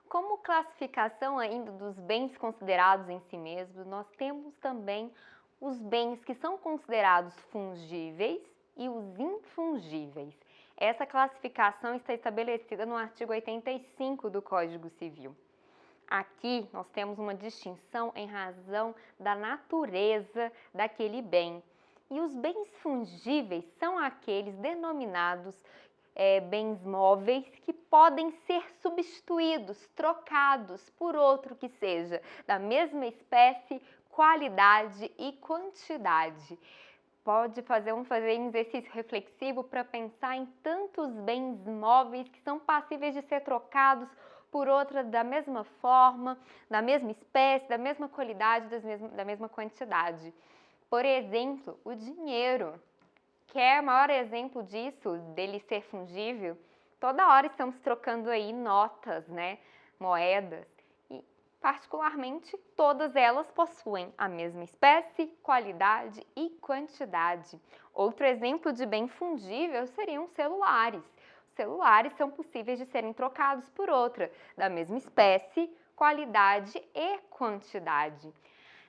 Como classificação ainda dos bens considerados em si mesmos, nós temos também os bens que são considerados fungíveis e os infungíveis. Essa classificação está estabelecida no artigo 85 do Código Civil. Aqui nós temos uma distinção em razão da natureza daquele bem. E os bens fungíveis são aqueles denominados bens móveis que podem ser substituídos, trocados por outro que seja da mesma espécie, qualidade e quantidade. Vamos fazer um exercício reflexivo para pensar em tantos bens móveis que são passíveis de ser trocados por outra da mesma forma, da mesma espécie, da mesma qualidade, da mesma quantidade. Por exemplo, o dinheiro. Quer maior exemplo disso, dele ser fungível? Toda hora estamos trocando aí notas, né? Moedas. E, particularmente, todas elas possuem a mesma espécie, qualidade e quantidade. Outro exemplo de bem fungível seriam os celulares. Os celulares são possíveis de serem trocados por outra, da mesma espécie, qualidade e quantidade.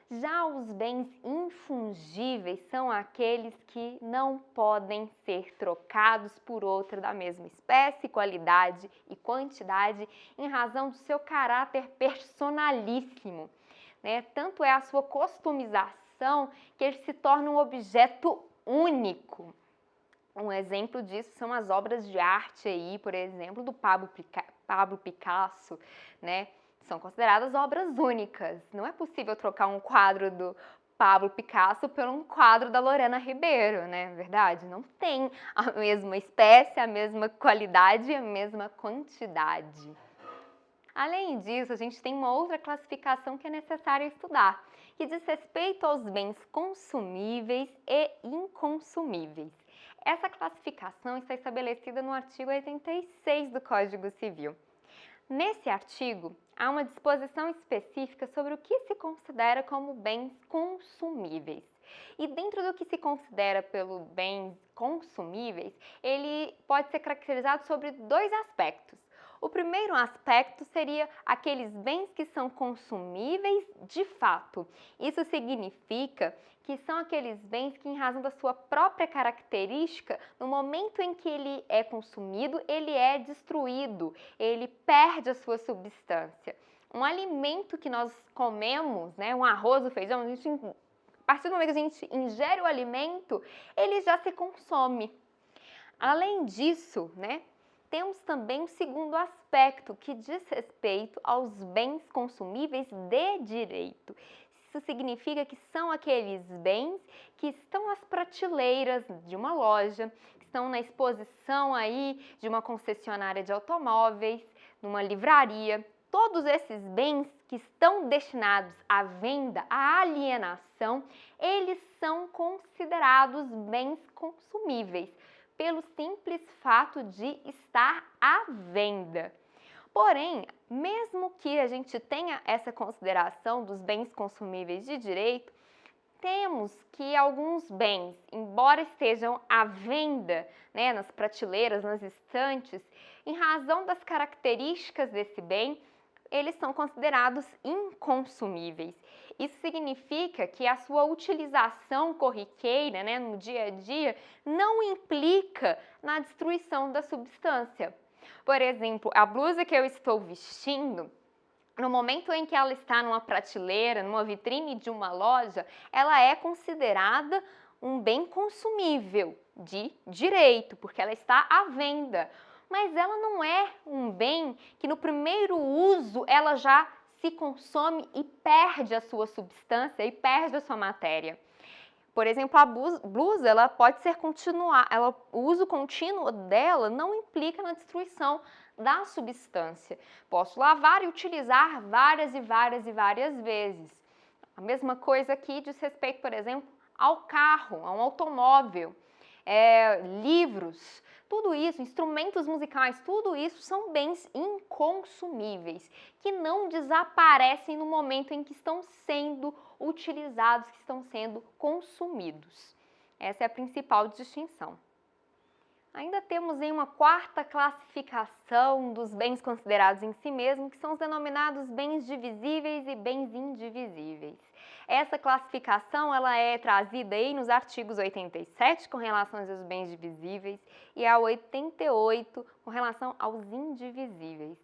Já os bens infungíveis são aqueles que não podem ser trocados por outra da mesma espécie, qualidade e quantidade em razão do seu caráter personalíssimo, né? Tanto é a sua customização que ele se torna um objeto único. Um exemplo disso são as obras de arte aí, por exemplo, do Pablo Picasso, né? São consideradas obras únicas. Não é possível trocar um quadro do Pablo Picasso por um quadro da Lorena Ribeiro, né? Verdade? Não tem a mesma espécie, a mesma qualidade e a mesma quantidade. Além disso, a gente tem uma outra classificação que é necessária estudar, que diz respeito aos bens consumíveis e inconsumíveis. Essa classificação está estabelecida no artigo 86 do Código Civil. Nesse artigo, há uma disposição específica sobre o que se considera como bens consumíveis. E dentro do que se considera pelo bens consumíveis, ele pode ser caracterizado sobre dois aspectos. O primeiro aspecto seria aqueles bens que são consumíveis de fato. Isso significa que são aqueles bens que, em razão da sua própria característica, no momento em que ele é consumido, ele é destruído, ele perde a sua substância. Um alimento que nós comemos, né, um arroz, um feijão, a partir do momento que a gente ingere o alimento, ele já se consome. Além disso, né, temos também um segundo aspecto que diz respeito aos bens consumíveis de direito. Isso significa que são aqueles bens que estão às prateleiras de uma loja, que estão na exposição aí de uma concessionária de automóveis, numa livraria. Todos esses bens que estão destinados à venda, à alienação, eles são considerados bens consumíveis, pelo simples fato de estar à venda. Porém, mesmo que a gente tenha essa consideração dos bens consumíveis de direito, temos que alguns bens, embora estejam à venda, né, nas prateleiras, nas estantes, em razão das características desse bem, eles são considerados inconsumíveis. Isso significa que a sua utilização corriqueira, né, no dia a dia, não implica na destruição da substância. Por exemplo, a blusa que eu estou vestindo, no momento em que ela está numa prateleira, numa vitrine de uma loja, ela é considerada um bem consumível de direito, porque ela está à venda. Mas ela não é um bem que no primeiro uso ela já se consome e perde a sua substância e perde a sua matéria. Por exemplo, a blusa, ela pode ser o uso contínuo dela não implica na destruição da substância. Posso lavar e utilizar várias e várias e várias vezes. A mesma coisa aqui diz respeito, por exemplo, ao carro, a um automóvel, livros, tudo isso, instrumentos musicais, tudo isso são bens inconsumíveis, que não desaparecem no momento em que estão sendo utilizados, que estão sendo consumidos. Essa é a principal distinção. Ainda temos em uma quarta classificação dos bens considerados em si mesmo, que são os denominados bens divisíveis e bens indivisíveis. Essa classificação ela é trazida aí nos artigos 87 com relação aos bens divisíveis e a 88 com relação aos indivisíveis.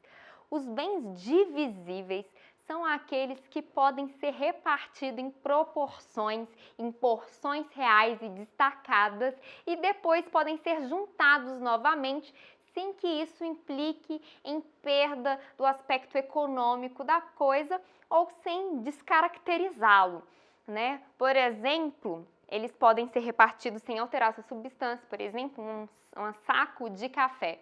Os bens divisíveis são aqueles que podem ser repartidos em proporções, em porções reais e destacadas e depois podem ser juntados novamente sem que isso implique em perda do aspecto econômico da coisa ou sem descaracterizá-lo, né? Por exemplo, eles podem ser repartidos sem alterar sua substância, por exemplo, um saco de café.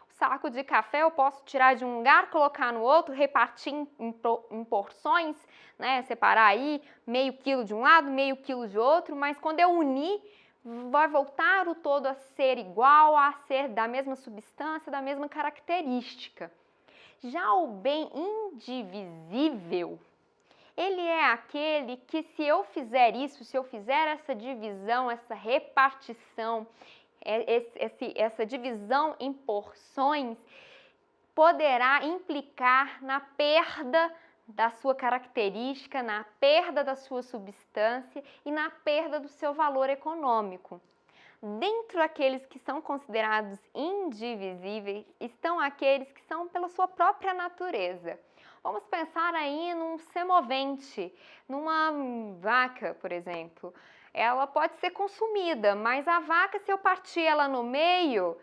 Saco de café eu posso tirar de um lugar, colocar no outro, repartir em porções, né? Separar aí meio quilo de um lado, meio quilo de outro, mas quando eu unir, vai voltar o todo a ser igual, a ser da mesma substância, da mesma característica. Já o bem indivisível, ele é aquele que se eu fizer isso, se eu fizer essa divisão, essa repartição, essa divisão em porções poderá implicar na perda da sua característica, na perda da sua substância e na perda do seu valor econômico. Dentro daqueles que são considerados indivisíveis estão aqueles que são pela sua própria natureza. Vamos pensar aí num semovente, numa vaca, por exemplo. Ela pode ser consumida, mas a vaca, se eu partir ela no meio,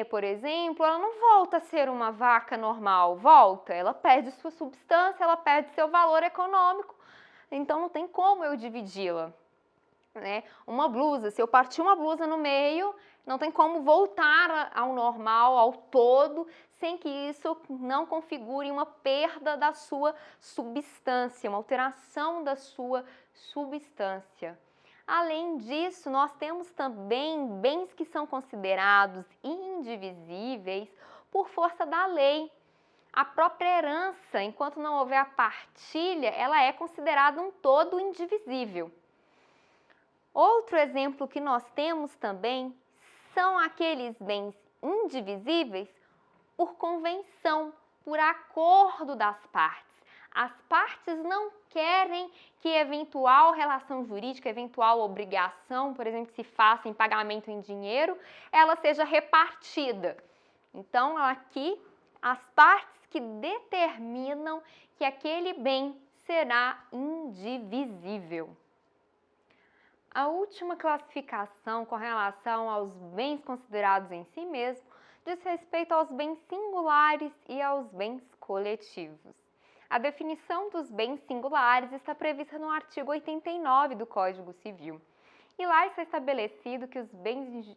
por exemplo, ela não volta a ser uma vaca normal, volta, ela perde sua substância, ela perde seu valor econômico, então não tem como eu dividi-la, né? Uma blusa, se eu partir uma blusa no meio, não tem como voltar ao normal, ao todo, sem que isso não configure uma perda da sua substância, uma alteração da sua substância. Além disso, nós temos também bens que são considerados indivisíveis por força da lei. A própria herança, enquanto não houver a partilha, ela é considerada um todo indivisível. Outro exemplo que nós temos também são aqueles bens indivisíveis por convenção, por acordo das partes. As partes não querem que eventual relação jurídica, eventual obrigação, por exemplo, que se faça em pagamento em dinheiro, ela seja repartida. Então, aqui, as partes que determinam que aquele bem será indivisível. A última classificação com relação aos bens considerados em si mesmo diz respeito aos bens singulares e aos bens coletivos. A definição dos bens singulares está prevista no artigo 89 do Código Civil. E lá está estabelecido que os bens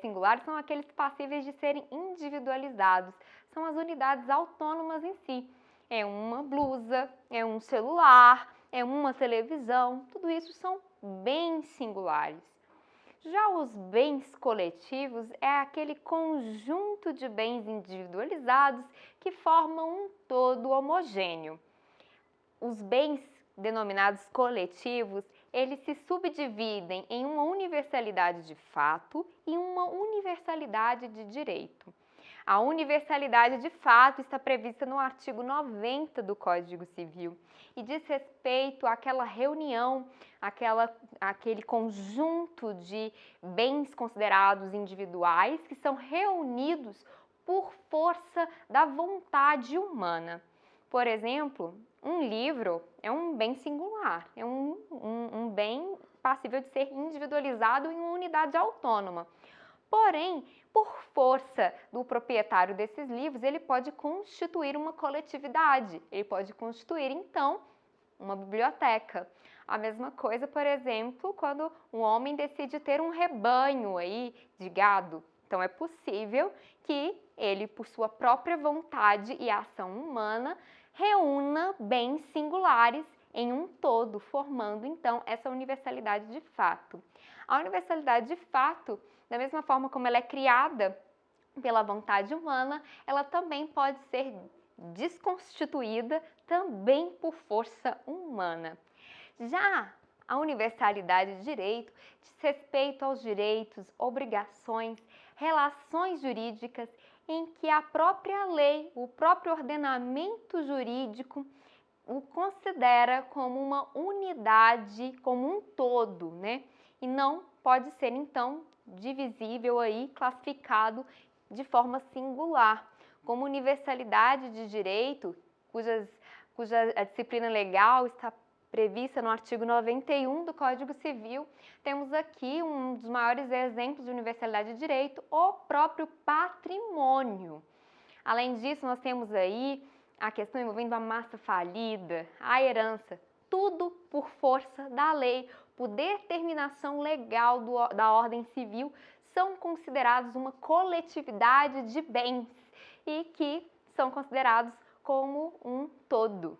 singulares são aqueles passíveis de serem individualizados, são as unidades autônomas em si. É uma blusa, é um celular, é uma televisão, tudo isso são bens singulares. Já os bens coletivos é aquele conjunto de bens individualizados que formam um todo homogêneo. Os bens denominados coletivos, eles se subdividem em uma universalidade de fato e uma universalidade de direito. A universalidade de fato está prevista no artigo 90 do Código Civil e diz respeito àquela reunião, aquele conjunto de bens considerados individuais que são reunidos por força da vontade humana. Por exemplo, um livro é um bem singular, é um bem passível de ser individualizado em uma unidade autônoma. Porém, por força do proprietário desses livros, ele pode constituir uma coletividade, ele pode constituir, então, uma biblioteca. A mesma coisa, por exemplo, quando um homem decide ter um rebanho aí de gado. Então, é possível que ele, por sua própria vontade e ação humana, reúna bens singulares em um todo, formando, então, essa universalidade de fato. A universalidade de fato, da mesma forma como ela é criada pela vontade humana, ela também pode ser desconstituída também por força humana. Já a universalidade de direito diz respeito aos direitos, obrigações, relações jurídicas em que a própria lei, o próprio ordenamento jurídico o considera como uma unidade, como um todo, né? E não pode ser, então, divisível aí, classificado de forma singular, como universalidade de direito, cuja a disciplina legal está prevista no artigo 91 do Código Civil. Temos aqui um dos maiores exemplos de universalidade de direito, o próprio patrimônio. Além disso, nós temos aí a questão envolvendo a massa falida, a herança, tudo por força da lei, por determinação legal da ordem civil, são considerados uma coletividade de bens e que são considerados como um todo.